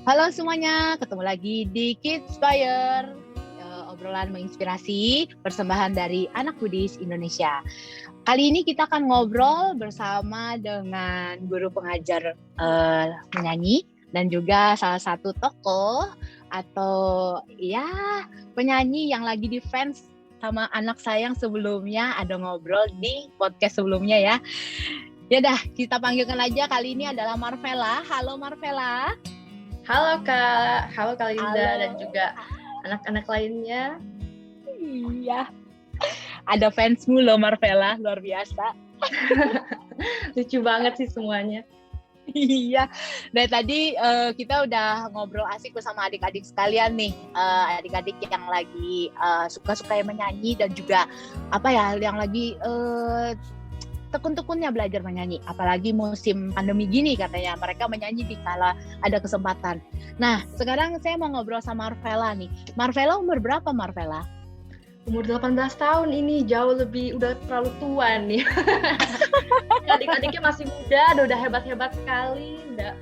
Halo semuanya, ketemu lagi di Kidspire, obrolan menginspirasi persembahan dari anak Buddhis Indonesia. Kali ini kita akan ngobrol bersama dengan guru pengajar menyanyi dan juga salah satu tokoh atau ya penyanyi yang lagi di fans sama anak sayang sebelumnya, ada ngobrol di podcast sebelumnya ya. Ya dah, kita panggilkan aja, kali ini adalah Marvella. Halo Marvella. Halo Kak, halo Kak Linda Halo. dan juga anak-anak lainnya. Iya, ada fansmu loh Marvella, luar biasa. Lucu banget sih semuanya. Iya, dari tadi kita udah ngobrol asik bersama adik-adik sekalian nih, adik-adik yang lagi suka-suka menyanyi dan juga yang lagi tekun-tekunnya belajar menyanyi, apalagi musim pandemi gini katanya mereka menyanyi di kala ada kesempatan. Nah, sekarang saya mau ngobrol sama Marvella nih. Marvella umur berapa Marvella? Umur 18 tahun ini, jauh lebih, udah terlalu tua nih. Adik-adiknya masih muda, udah hebat-hebat sekali, udah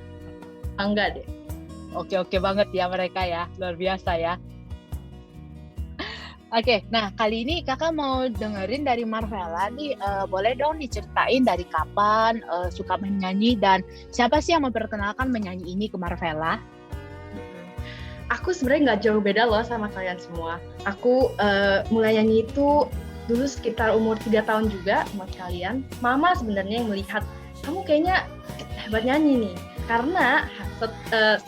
bangga deh. Oke banget ya mereka ya, luar biasa ya. Oke, nah kali ini kakak mau dengerin dari Marvella nih, boleh dong diceritain dari kapan suka menyanyi dan siapa sih yang memperkenalkan menyanyi ini ke Marvella? Aku sebenarnya nggak jauh beda loh sama kalian semua. Aku mulai nyanyi itu dulu sekitar umur 3 tahun juga sama kalian. Mama sebenarnya yang melihat, kamu kayaknya hebat nyanyi nih. Karena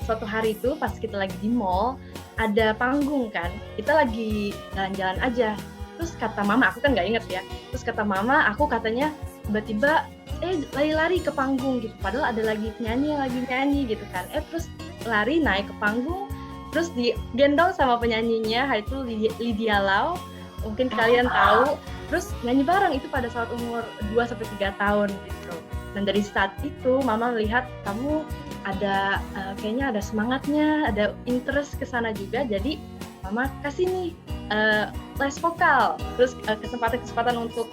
suatu hari itu pas kita lagi di mall, ada panggung kan, kita lagi jalan-jalan aja. Terus kata mama, aku kan nggak inget ya. Terus kata mama, aku katanya tiba-tiba lari-lari ke panggung gitu. Padahal ada lagi penyanyi yang lagi nyanyi gitu kan. Terus lari naik ke panggung, terus digendong sama penyanyinya, itu Lydia Lau. Mungkin kalian tahu. Terus nyanyi bareng itu pada saat umur 2-3 tahun gitu. Dan dari saat itu mama melihat kamu ada kayaknya ada semangatnya, ada interest ke sana juga. Jadi mama kasih nih les vokal, terus kesempatan untuk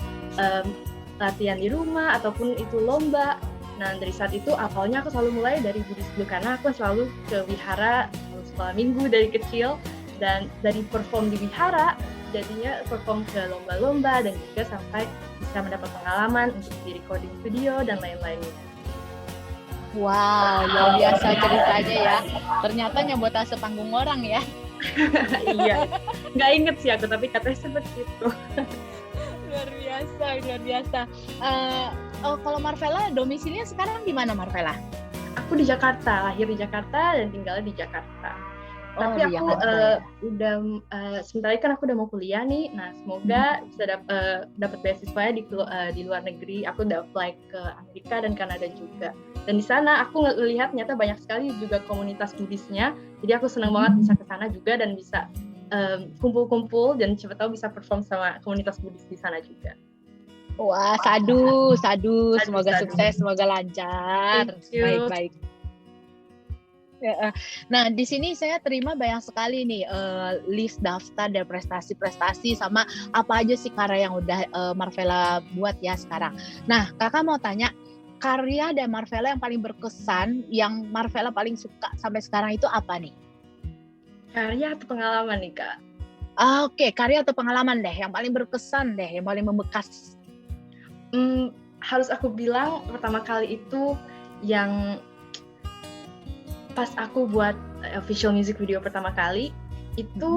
latihan di rumah ataupun itu lomba. Nah dari saat itu awalnya aku selalu mulai dari Buddhis dulu karena aku selalu ke wihara sekolah minggu dari kecil, dan dari perform di wihara jadinya perform ke lomba-lomba dan juga sampai bisa mendapat pengalaman untuk di recording studio dan lain-lainnya. Wow, luar biasa ceritanya ya. Ternyata nyebut sepanggung orang ya. Iya, nggak inget sih aku, tapi katanya seperti itu. Luar biasa. Kalau Marvella domisilinya sekarang di mana Marvella? Aku di Jakarta, lahir di Jakarta dan tinggal di Jakarta. Tapi aku sebentar lagi kan aku udah mau kuliah nih. Nah semoga bisa dapat beasiswa di luar negeri. Aku udah apply ke Amerika dan Kanada juga. Dan di sana aku ngelihat ternyata banyak sekali juga komunitas Buddhisnya. Jadi aku senang banget bisa ke sana juga dan bisa kumpul-kumpul dan siapa tahu bisa perform sama komunitas Buddhis di sana juga. Wah, sadu. Semoga sukses, semoga lancar. Baik. Nah, di sini saya terima banyak sekali nih list daftar dan prestasi-prestasi sama apa aja sih karya yang udah Marvella buat ya sekarang. Nah, kakak mau tanya, karya dari Marvella yang paling berkesan, yang Marvella paling suka sampai sekarang itu apa nih? Karya atau pengalaman nih, Kak? Oke, karya atau pengalaman deh, yang paling berkesan deh, yang paling membekas. Harus aku bilang pertama kali itu yang pas aku buat official music video pertama kali, itu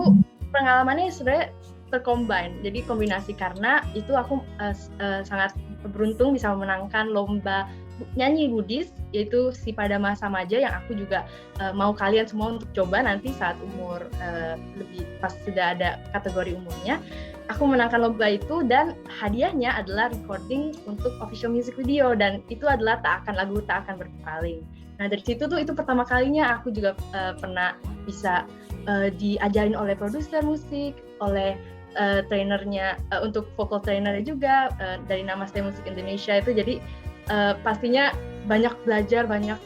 pengalamannya sebenarnya tercombine, jadi kombinasi, karena itu aku sangat beruntung bisa memenangkan lomba nyanyi Buddhis, yaitu si Padama Samaja, yang aku juga mau kalian semua untuk coba nanti saat umur lebih pas sudah ada kategori umurnya. Aku menangkan lomba itu dan hadiahnya adalah recording untuk official music video, dan itu adalah lagu Tak Akan Berpaling. Nah dari situ tuh itu pertama kalinya aku juga pernah bisa diajarin oleh produser musik, oleh trainernya, untuk vocal trainernya juga dari Namaste Musik Indonesia itu. Jadi pastinya banyak belajar, banyak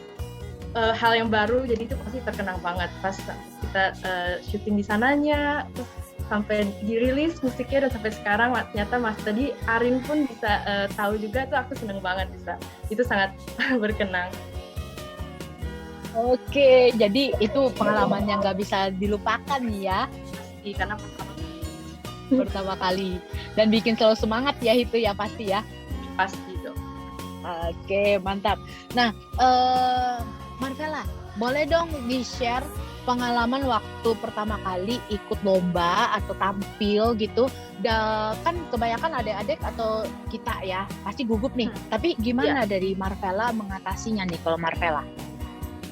hal yang baru, jadi itu pasti terkenang banget pas kita syuting di sananya, terus sampai dirilis musiknya dan sampai sekarang ternyata Mas tadi Arin pun bisa tahu juga, tuh aku seneng banget bisa, itu sangat berkenang. Oke, jadi itu pengalaman yang nggak bisa dilupakan nih ya, Karena pertama kali. Dan bikin selalu semangat ya itu ya pasti ya. pasti dong. Oke, mantap. Nah, Marvella, boleh dong di-share pengalaman waktu pertama kali ikut lomba atau tampil gitu. Kan kebanyakan adik-adik atau kita ya, pasti gugup nih. Tapi gimana dari Marvella mengatasinya nih kalau Marvella?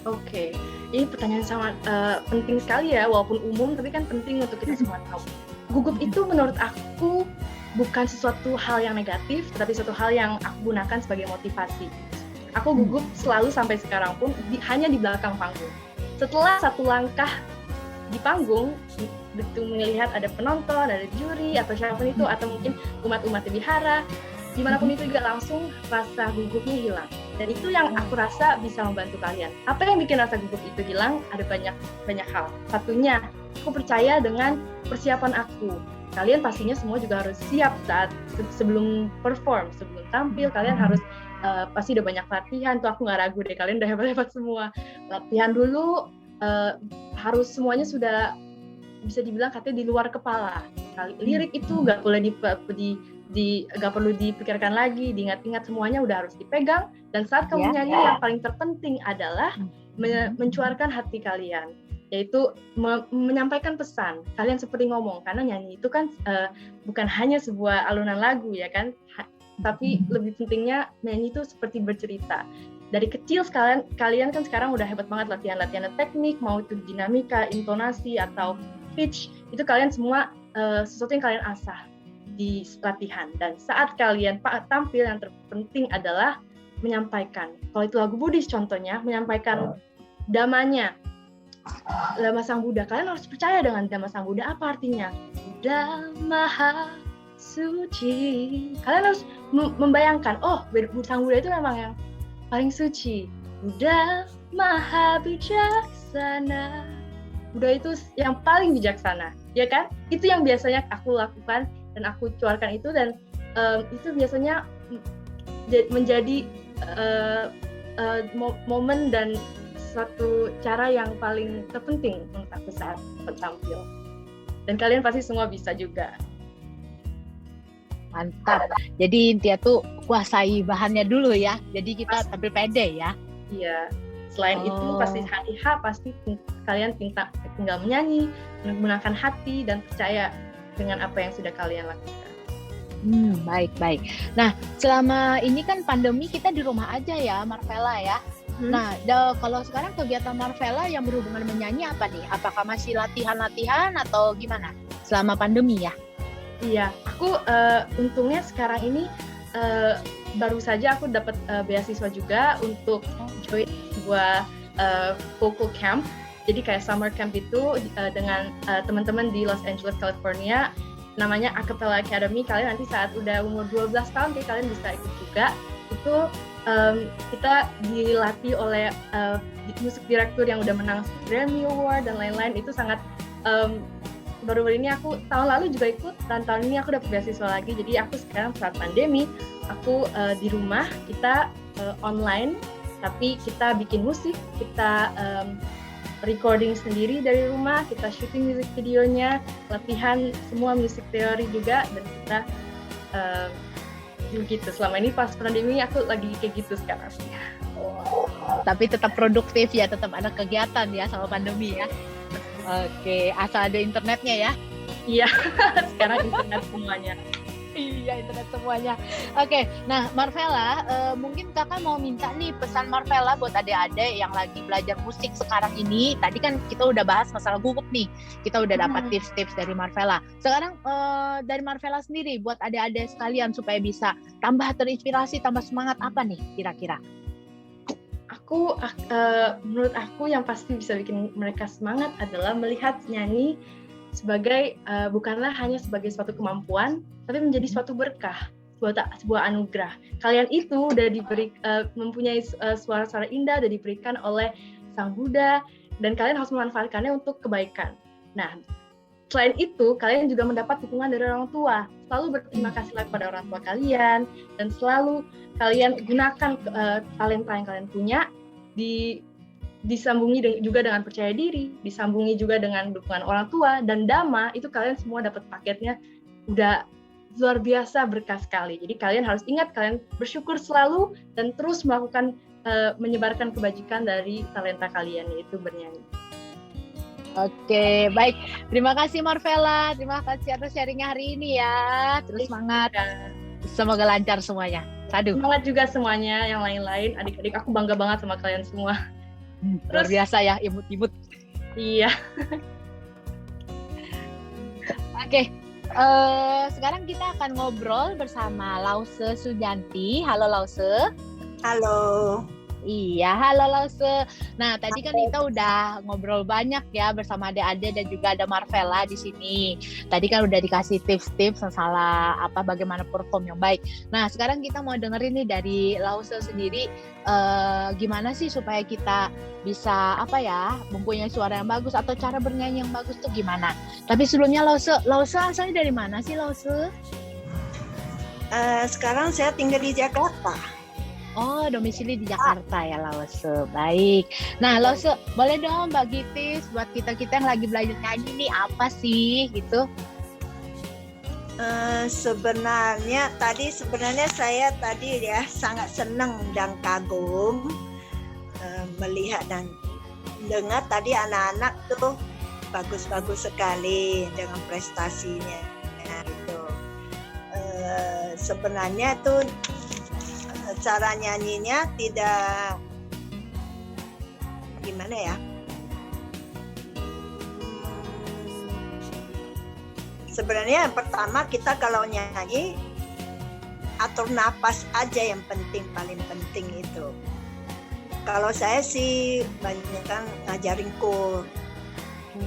Oke, ini pertanyaan sangat penting sekali ya, walaupun umum, tapi kan penting untuk kita semua tahu. Gugup itu menurut aku bukan sesuatu hal yang negatif, tetapi suatu hal yang aku gunakan sebagai motivasi. Aku gugup selalu sampai sekarang pun hanya di belakang panggung. Setelah satu langkah di panggung, betul melihat ada penonton, ada juri, atau siapapun itu, atau mungkin umat-umat di wihara, dimanapun itu juga langsung rasa gugupnya hilang. Dan itu yang aku rasa bisa membantu kalian. Apa yang bikin rasa gugup itu hilang? Ada banyak hal. Satunya, aku percaya dengan persiapan aku. Kalian pastinya semua juga harus siap saat sebelum perform, sebelum tampil. Kalian harus pasti udah banyak latihan. Tuh aku nggak ragu deh, kalian udah hebat-hebat semua. Latihan dulu, harus semuanya sudah bisa dibilang katanya di luar kepala. Lirik itu nggak boleh nggak perlu dipikirkan lagi, diingat-ingat, semuanya udah harus dipegang. Dan saat kamu nyanyi, yang paling terpenting adalah mencuarkan hati kalian, yaitu menyampaikan pesan. Kalian seperti ngomong, karena nyanyi itu kan bukan hanya sebuah alunan lagu ya kan, tapi lebih pentingnya nyanyi itu seperti bercerita. Dari kecil kalian kan sekarang udah hebat banget latihan teknik, mau itu dinamika, intonasi atau pitch, itu kalian semua sesuatu yang kalian asah di latihan. Dan saat kalian tampil, yang terpenting adalah menyampaikan. Kalau itu lagu Buddhis contohnya, menyampaikan dhamanya, Dhamma Sang Buddha. Kalian harus percaya dengan Dhamma Sang Buddha. Apa artinya? Buddha Maha Suci. Kalian harus membayangkan, oh, Sang Buddha itu memang yang paling suci. Buddha Maha Bijaksana. Buddha itu yang paling bijaksana, ya kan? Itu yang biasanya aku lakukan dan aku keluarkan itu, dan itu biasanya menjadi momen dan suatu cara yang paling terpenting untuk aku saat tampil. Dan kalian pasti semua bisa juga. Mantap. Jadi intinya tuh kuasai bahannya dulu ya. Jadi kita tampil pede ya. Iya. Selain itu pasti pasti kalian tinggal menyanyi, menggunakan hati dan percaya dengan apa yang sudah kalian lakukan. Baik. Nah, selama ini kan pandemi kita di rumah aja ya, Marvella ya. Nah, kalau sekarang kegiatan Marvella yang berhubungan menyanyi apa nih? Apakah masih latihan atau gimana selama pandemi ya? Iya, aku untungnya sekarang ini baru saja aku dapat beasiswa juga untuk join sebuah vocal camp. Jadi kayak summer camp itu dengan teman-teman di Los Angeles, California. Namanya Acapella Academy. Kalian nanti saat udah umur 12 tahun kalian bisa ikut juga. Itu kita dilatih oleh musik direktur yang udah menang Grammy Award dan lain-lain. Itu sangat baru-baru ini aku tahun lalu juga ikut, dan tahun ini aku dapat beasiswa lagi. Jadi aku sekarang saat pandemi aku di rumah, kita online, tapi kita bikin musik, kita recording sendiri dari rumah, kita syuting music videonya, latihan semua music teori juga, dan kita gitu. Selama ini pas pandemi aku lagi kayak gitu sekarang. Tapi tetap produktif ya, tetap ada kegiatan ya sama pandemi ya. Oke, asal ada internetnya ya. Iya, sekarang internet semuanya. Iya, internet semuanya. Oke, nah Marvella, mungkin kakak mau minta nih pesan Marvella buat adik-adik yang lagi belajar musik sekarang ini. Tadi kan kita udah bahas masalah gugup nih, kita udah dapat tips-tips dari Marvella. Sekarang dari Marvella sendiri buat adik-adik sekalian supaya bisa tambah terinspirasi, tambah semangat, apa nih kira-kira? Menurut aku yang pasti bisa bikin mereka semangat adalah melihat nyanyi sebagai bukanlah hanya sebagai suatu kemampuan, tapi menjadi suatu berkah, sebuah anugerah. Kalian itu udah mempunyai suara-suara indah, udah diberikan oleh Sang Buddha, dan kalian harus memanfaatkannya untuk kebaikan. Nah, selain itu, kalian juga mendapat dukungan dari orang tua. Selalu berterima kasihlah kepada orang tua kalian, dan selalu kalian gunakan talenta yang kalian punya disambungi juga dengan percaya diri, disambungi juga dengan dukungan orang tua, dan Dhamma itu kalian semua dapat paketnya udah luar biasa berkah sekali. Jadi kalian harus ingat, kalian bersyukur selalu dan terus melakukan menyebarkan kebajikan dari talenta kalian, yaitu bernyanyi. Oke, baik. Terima kasih Marvella, terima kasih atas sharingnya hari ini ya. Terus semangat, semoga lancar semuanya. Sadu. Semangat juga semuanya, yang lain-lain, adik-adik, aku bangga banget sama kalian semua. Luar biasa ya, imut-imut. Iya. Oke, sekarang kita akan ngobrol bersama Lause Sujanti. Halo Lause. Halo. Iya, halo Lause. Nah, tadi kan kita udah ngobrol banyak ya bersama adik-adik dan juga ada Marvella di sini. Tadi kan udah dikasih tips-tips masalah bagaimana perform yang baik. Nah, sekarang kita mau dengerin nih dari Lause sendiri gimana sih supaya kita bisa mempunyai suara yang bagus atau cara bernyanyi yang bagus tuh gimana. Tapi sebelumnya Lause asalnya dari mana sih Lause? Sekarang saya tinggal di Jakarta. Oh, domisili di Jakarta ya Lause. Baik. Nah Lause, boleh dong bagi tips buat kita-kita yang lagi belajar nyanyi nih apa sih gitu? Sebenarnya saya tadi ya sangat senang dan kagum melihat dan dengar tadi anak-anak tuh bagus-bagus sekali dengan prestasinya gitu. Sebenarnya tuh cara nyanyinya tidak gimana ya? Sebenarnya yang pertama kita kalau nyanyi atur napas aja yang paling penting itu. Kalau saya sih banyak kan ngajarin kur.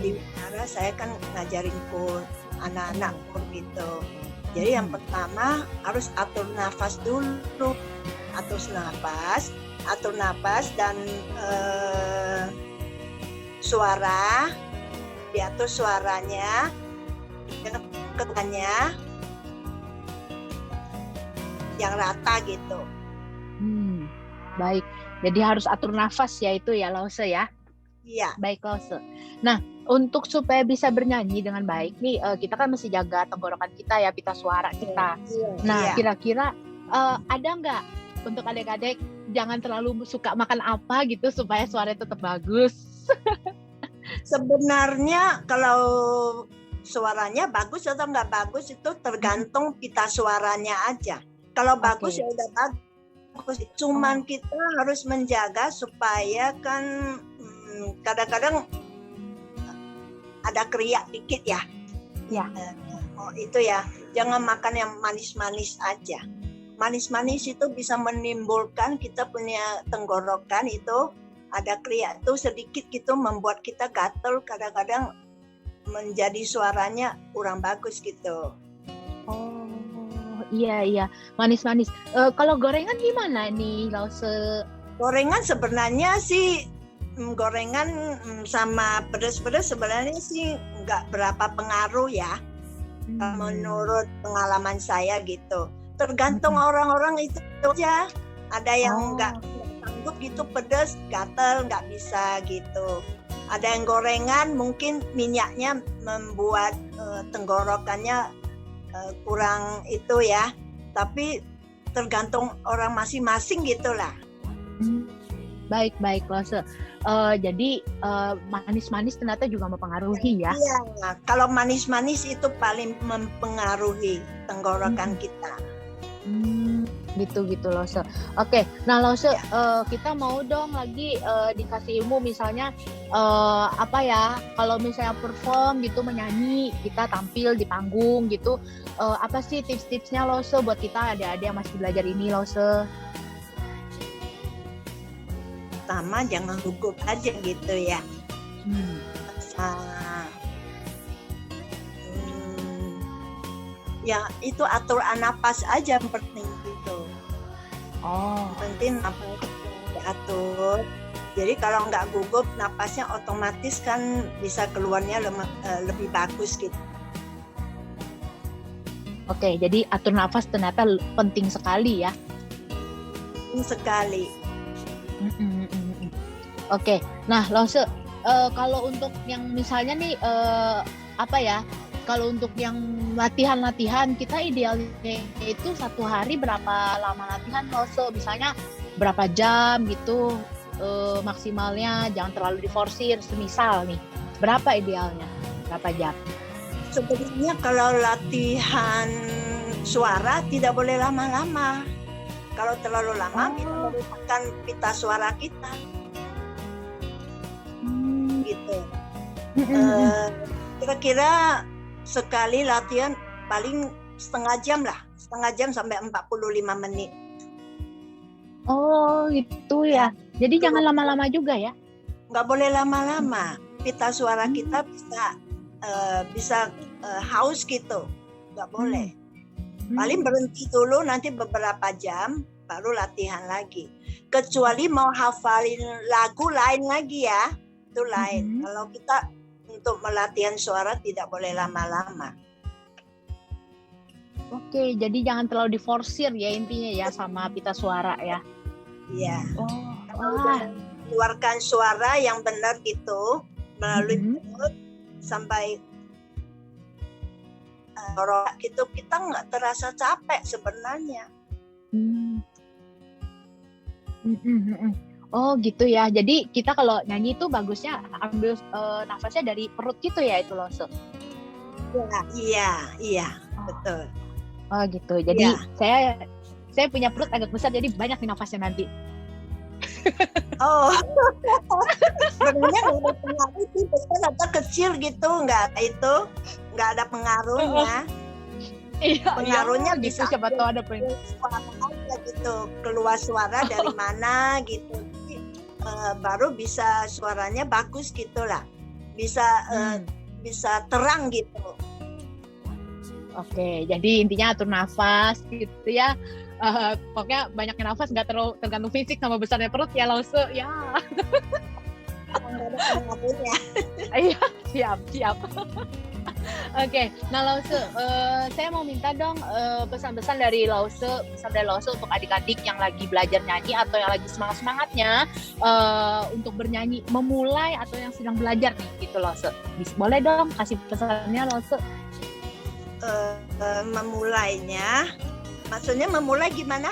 Di Minara saya kan ngajarin kur anak-anak kur gitu. Jadi yang pertama harus atur nafas dulu. Atur nafas dan suara, diatur suaranya, kedengarannya yang rata gitu. Baik, jadi harus atur nafas ya itu ya Lause ya? Iya. Baik Lause. Nah, untuk supaya bisa bernyanyi dengan baik nih, kita kan mesti jaga tenggorokan kita ya, pita suara kita. Nah, kira-kira ada nggak untuk adik-adik jangan terlalu suka makan apa gitu supaya suara tetap bagus? Sebenarnya kalau suaranya bagus atau nggak bagus itu tergantung pita suaranya aja. Kalau bagus ya udah bagus. Cuman kita harus menjaga supaya kan kadang-kadang ada kriak dikit ya. Ya. Itu ya. Jangan makan yang manis-manis aja. Manis-manis itu bisa menimbulkan kita punya tenggorokan itu ada kriak itu sedikit gitu membuat kita gatel, kadang-kadang menjadi suaranya kurang bagus gitu. Oh iya manis-manis. Kalau gorengan gimana nih Lause? Gorengan sebenarnya sih gorengan sama pedas-pedas sebenarnya sih nggak berapa pengaruh ya. Menurut pengalaman saya gitu. Tergantung orang-orang itu aja. Ada yang nggak sanggup gitu pedas, gatel, nggak bisa gitu. Ada yang gorengan mungkin minyaknya membuat tenggorokannya kurang itu ya. Tapi tergantung orang masing-masing gitulah. Baik Lause. Jadi manis-manis ternyata juga mempengaruhi ya? Iya, kalau manis-manis itu paling mempengaruhi tenggorokan kita. Gitu Lause. Oke, nah Lause kita mau dong lagi dikasih ilmu misalnya kalau misalnya perform gitu menyanyi kita tampil di panggung gitu apa sih tips-tipsnya Lause buat kita adik-adik yang masih belajar ini Lause? Pertama jangan gugup aja gitu ya. Ya itu atur napas aja yang penting gitu. Penting napas diatur. Jadi kalau nggak gugup napasnya otomatis kan bisa keluarnya lebih bagus gitu. Oke, jadi atur nafas ternyata penting sekali ya. Penting sekali. Oke. Nah, Lause, kalau untuk yang misalnya nih apa ya? Kalau untuk yang latihan-latihan kita idealnya itu satu hari berapa lama latihan, Lause? Misalnya berapa jam gitu maksimalnya, jangan terlalu diforsir. Semisal nih, berapa idealnya? Berapa jam? Sebenarnya kalau latihan suara tidak boleh lama-lama. Kalau terlalu lama kita merupakan pita suara kita. Gitu. Kira-kira sekali latihan paling setengah jam sampai 45 menit. Oh gitu ya. Jadi jangan lama-lama juga ya? Nggak boleh lama-lama. Pita suara kita bisa haus gitu, nggak boleh. Paling berhenti dulu, nanti beberapa jam baru latihan lagi. Kecuali mau hafalin lagu lain lagi ya, itu lain. Kalau kita untuk melatihan suara tidak boleh lama-lama. Oke, jadi jangan terlalu diforsir ya intinya ya sama pita suara ya. Iya. Keluarkan suara yang benar gitu melalui mulut sampai gitu, kita nggak terasa capek sebenarnya. Oh gitu ya. Jadi kita kalau nyanyi itu bagusnya ambil nafasnya dari perut gitu ya itu loh. Iya, betul. Oh gitu. Jadi saya punya perut agak besar jadi banyak nih nafasnya nanti. Oh, sebenarnya nggak ada pengaruh sih, besar atau kecil gitu, nggak ada pengaruhnya. Pengaruhnya iya, bisa gitu, siapa tahu ada suara aja gitu, keluar suara dari mana gitu, baru bisa suaranya bagus gitulah, bisa terang gitu. Oke, jadi intinya atur nafas gitu ya. Pokoknya banyaknya nafas, nggak terlalu tergantung fisik sama besarnya perut ya Lause ya. Nggak ada pengaruhnya. Iya, siap. Oke, nah Lause, saya mau minta dong pesan-pesan dari Lause untuk adik-adik yang lagi belajar nyanyi atau yang lagi semangat-semangatnya untuk bernyanyi, memulai atau yang sedang belajar nih gitu Lause. Boleh dong kasih pesannya Lause. Memulainya, maksudnya memulai gimana?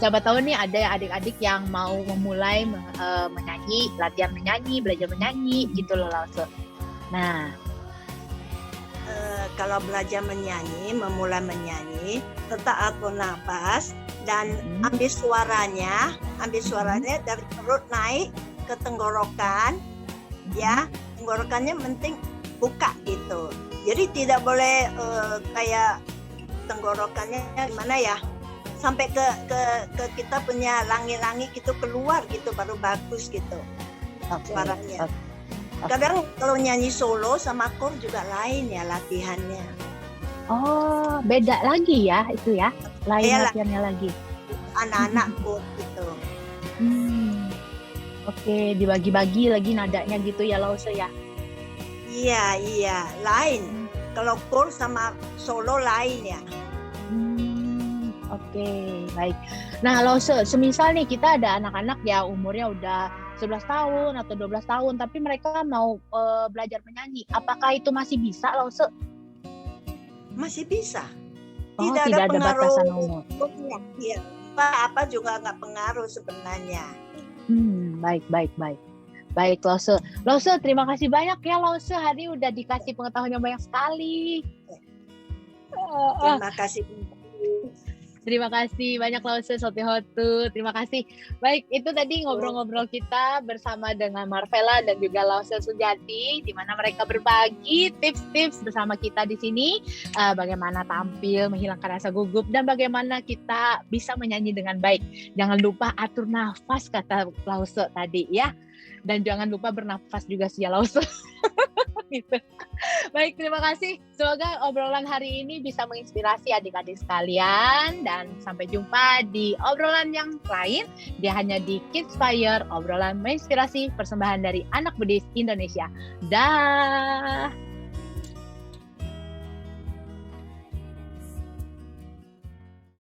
Siapa tahu nih ada adik-adik yang mau memulai menyanyi, latihan menyanyi, belajar menyanyi gitu loh Lause. Nah, kalau belajar menyanyi, memulai menyanyi, tetap atur nafas dan ambil suaranya dari perut naik ke tenggorokan, ya, tenggorokannya penting buka gitu. Jadi tidak boleh kayak tenggorokannya gimana ya, sampai ke kita punya langi-langi gitu keluar gitu baru bagus gitu suaranya. Kadang kalau nyanyi solo sama kor juga lain ya latihannya. Oh, beda lagi ya itu ya, lain latihannya lagi. Anak-anak kor gitu. Oke, dibagi-bagi lagi nadanya gitu ya Lause ya. Iya, lain. Kalau kor sama solo lain ya. Oke, baik. Nah, Lause, semisal nih kita ada anak-anak ya umurnya udah 11 tahun atau 12 tahun tapi mereka mau belajar menyanyi. Apakah itu masih bisa, Lause? Masih bisa. Tidak ada batasan umur. Iya. Apa juga nggak pengaruh sebenarnya. Baik. Baik, Lause. Lause, terima kasih banyak ya Lause. Hari udah dikasih pengetahuan yang banyak sekali. Terima kasih banyak Lause Sotihotu. Terima kasih. Baik, itu tadi ngobrol-ngobrol kita bersama dengan Marvella dan juga Lause Sujati, di mana mereka berbagi tips-tips bersama kita di sini, bagaimana tampil, menghilangkan rasa gugup, dan bagaimana kita bisa menyanyi dengan baik. Jangan lupa atur nafas kata Lause tadi ya. Dan jangan lupa bernafas juga sih ya Lause. Gitu. Baik, terima kasih. Semoga obrolan hari ini bisa menginspirasi adik-adik sekalian dan sampai jumpa di obrolan yang lain. Dia hanya di Kidspire, obrolan menginspirasi persembahan dari Anak Buddhis Indonesia. Dah.